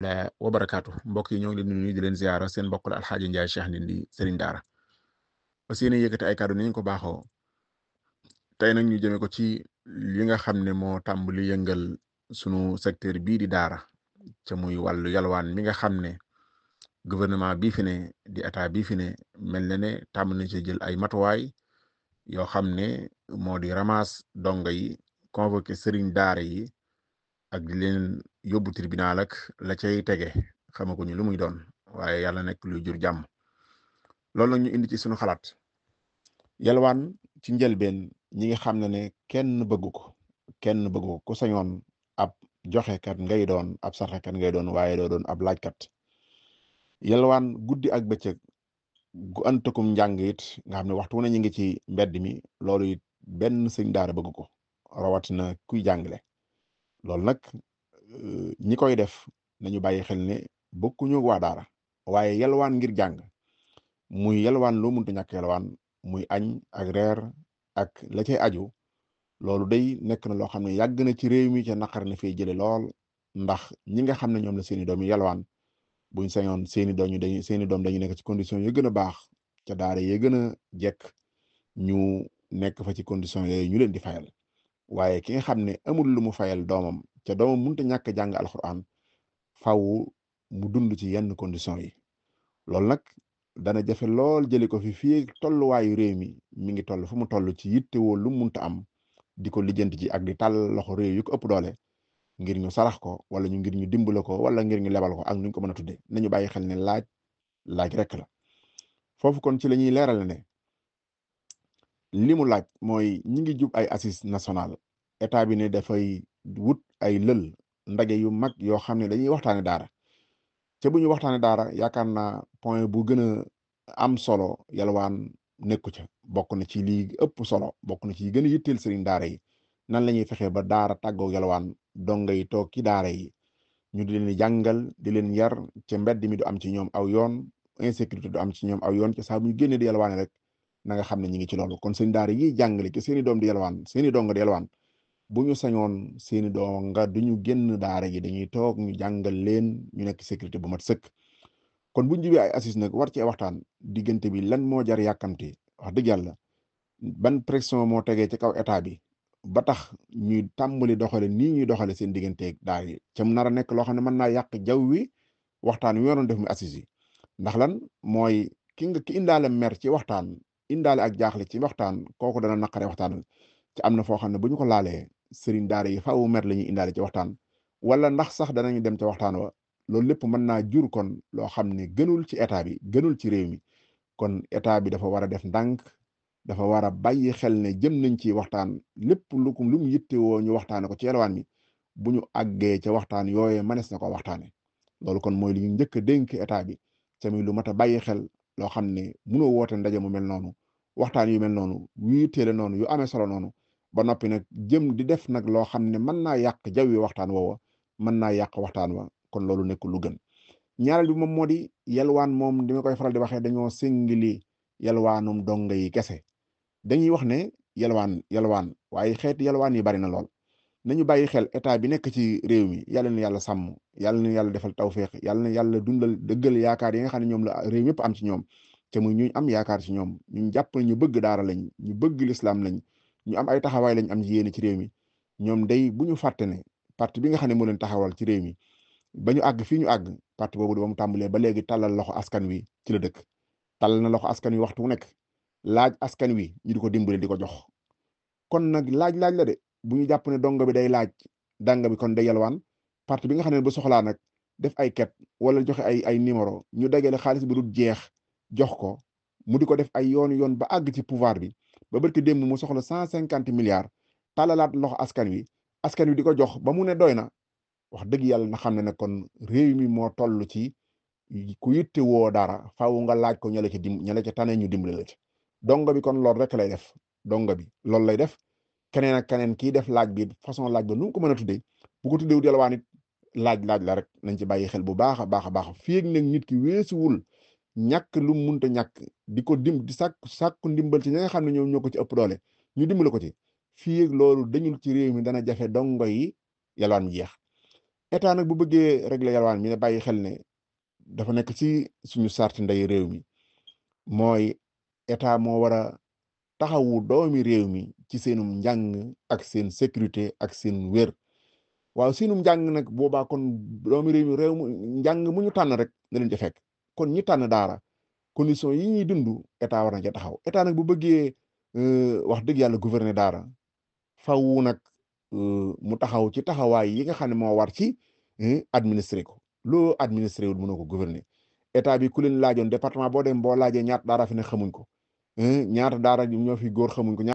la wa barakaatu mbokk yi ñoo ngi leen di nuyu di leen ziara seen mbokk la alxaaji Njaay Cheikh Ndindi sëriñ daara aussi yéen yëkkati ay kàddu ni ñu ko baaxoo tey nag ñu jëme ko ci li nga xam ne moo tàmbali yëngal sunu secteur bii di daara ca muy wàllu yalwaan mi nga xam ne gouvernement bii fi ne di état bii fi ne mel na ne tàmm na ci jël ay matuwaay yoo xam ne moo di ramas donga yi convoqué sëriñ daara yi ak di leen yóbbu tribunal ak la cay tege xamaguñu lu muy doon waaye yàlla nekk luy jur jàmm loolu nag ñu indi ci suñu xalaat yalwaan ci njëlbeen ñi nga xam ne kenn bëggu ko ku sañoon ab joxekat ngay doon ab sarxekat ngay doon waaye doo doon ab laajkat yalwaan guddi ak bëccëg gu antakum njàng it nga xam ne waxtu wu ne ñu ngi ci mbedd mi loolu it benn sëñ daara bëgg ko rawatina kuy jàngale loolu nag ñi koy def nañu bàyyi xel ne bokkuñu waa daara waaye yalwaan ngir jàng muy yalwaan loo mënta ñàkk yalwaan muy añ ak reer ak la cay aju loolu day nekk na loo xam ne yàgg na ci réew mi ca naqar na fay jële lool ndax ñi nga xam ne ñoom la seeni doom yi yalwaan buñ sañoon seeni doom dañu nekk ci condition yu gën a baax ca daara yi gën a jekk ñu nekk fa ci condition yooyu ñu leen di fayal waaye ki nga xam ne amul lu mu fayal doomam ca doomam mënut a ñàkk jàng alxuraan faw mu dund ci yenn condition yi loolu nag dana jafe lool jëli ko fii tolluwaayu réew mi ngi toll fu mu toll ci yittewoo lu mu munta am di ko lijjanti ji ak di tàll loxo réew yu ko ëpp doole ngir ñu sarax ko wala ngir ñu dimbale ko wala ngir ñu lebal ko ak nuñ ko mën a tudde nañu bàyyi xel ne laaj rek la foofu kon ci la ñuy leerale ne li mu laaj mooy ñi ngi jub ay assises nationales état bi ne dafay wut ay lël ndaje yu mag yoo xam ne dañuy waxtaane daara ca bu ñu waxtaane daara yaakaar naa point bu gën a am solo yalwaan nekku ca bokk na ci lii ëpp solo bokk na ci gën a yitteel sëriñ daara yi nan la ñuy fexee ba daara tàggoo yalwaan donga yi toog ci daara yi ñu di leen jàngal di leen yar ca mbedd mi du am ci ñoom aw yoon insécurité du am ci ñoom aw yoon ca saa bu ñu génnee di yalwaane rek na nga xam ne ñi ngi ci loolu kon sëriñ daara yi jàngale ci seeni doom di yalwaan seeni donga di yalwaan bu ñu sañoon seeni donga duñu génn daara yi dañuy toog ñu jàngal leen ñu nekk sécurité bu mat sëkk kon bu ñu jubee ay assises nag war ci waxtaan diggante bi lan moo jar yàkkamte wax dëgg yàlla ban pression moo tegee ci kaw état bi ba tax ñuy tàmbali doxale nii ñuy doxale seen digganteeg daara yi ca mu nar a nekk loo xam ne mën naa yàq jaww wi waxtaan wi waroon def mu assises yi ndax lan mooy ki indaale mer ci waxtaan indaale ak jaaxle ci waxtaan kooku dana naqare waxtaan ci am na foo xam ne bu ñu ko laalee sëriñ daara yi faaw mer la ñuy indaale ci waxtaan wala ndax sax danañu dem ca waxtaan wa loolu lépp mën naa jur kon loo xam ne gënul ci état bi gënul ci réew mi kon état bi dafa war a def ndànk dafa war a bàyyi xel ne jëm nañ ci waxtaan lépp lu mu yittewoo ñu waxtaane ko ci yalwaan mi bu ñu àggee ca waxtaan yooye mënees na ko waxtaane loolu kon mooy li ñu njëkk a dénk état bi tamit lu mat a bàyyi xel loo xam ne mënoo woote ndaje mu mel noonu waxtaan yu mel noonu wiiteele noonu yu amee solo noonu ba noppi nag jëm di def nag loo xam ne mën naa yàq jawwi waxtaan woowa mën naa yàq waxtaan wa kon loolu nekk lu gën ñaareel bi moom moo di yalwaan moom dama koy faral di waxee dañoo singili yalwaanum donga yi kese dañuy wax ne yalwaan waaye xeeti yalwaan yi bari na lool nañu bàyyi xel état bi nekk ci réew mi yàlla na yàlla sàmm yàlla na yàlla defal tawféex yàlla na yàlla dundal dëggal yaakaar yi nga xam ne ñoom la réew yëpp am ci ñoom te muy ñu am yaakaar ci ñoom ñu jàpp ñu bëgg daara lañ ñu bëgg lislaam lañ ñu am ay taxawaay lañ am yéene ci réew mi ñoom day bu ñu fàtte ne parti bi nga xam ne moo leen taxawal ci réew mi ba ñu àgg fii ñu àgg parti boobu ba mu tàmbalee ba léegi tàllal loxo askan wi ci la dëkk tàllal na loxo askan wi waxtu wu nekk laaj askan wi ñu di ko dimbale di ko jox kon nag laaj la de bu ñu jàpp ne donga bi day laaj danga bi kon day yalwaan parti bi nga xam ne bu soxlaa nag def ay ket wala joxe ay numéro ñu dagale xaalis bi du jeex jox ko mu di ko def ay yoon ba àgg ci pouvoir bi ba barki démb mu soxla 150 milliards tàllalaat loxo askan wi di ko jox ba mu ne doy na wax dëgg yàlla na xam ne ne kon réew mi moo toll ci ku yitte woo dara faaw nga laaj ko ña la ca tane ñu dimbale la ci donga bi kon loolu rek lay def donga bi loolu lay def keneen ak keneen kii def laaj bi façon laaj ba nu mu ko mën a tuddee bu ko tuddee wut yalwaan it laaj la rek nañ ci bàyyi xel bu baax a baax fii ak nag nit ki weesuwul ñàkk lu mu munta ñàkk di ko di sàkku ndimbal ci ñi nga xam ne ñoo ko ci ëpp doole ñu dimbale ko ci fii ak loolu dañul ci réew mi dana jafe dongo yi yalwaan mi jeex état nag bu bëggee régler yalwaan mi ne bàyyi xel ne dafa nekk ci suñu sarti ndey réew mi mooy état moo war a taxawu doomi réew mi ci seenum njàng ak seen sécurité ak seen wér waaw seenum njàng nag boobaa kon doomi réew mu njàng mu ñu tànn rek na leen ca fekk kon ñi tànn daara condition yi ñuy dund état war na ca taxaw état nag bu bëggee wax dëgg yàlla gouverner daara faw nag mu taxaw ci taxawaay yi nga xam ne moo war ci administrer ko loo administré wul mënoo ko gouverner état bi ku leen laajoon département boo dem boo laajee ñaata daara fi ne xamuñ ko ñaata daara ñoo fi góor xamuñ ko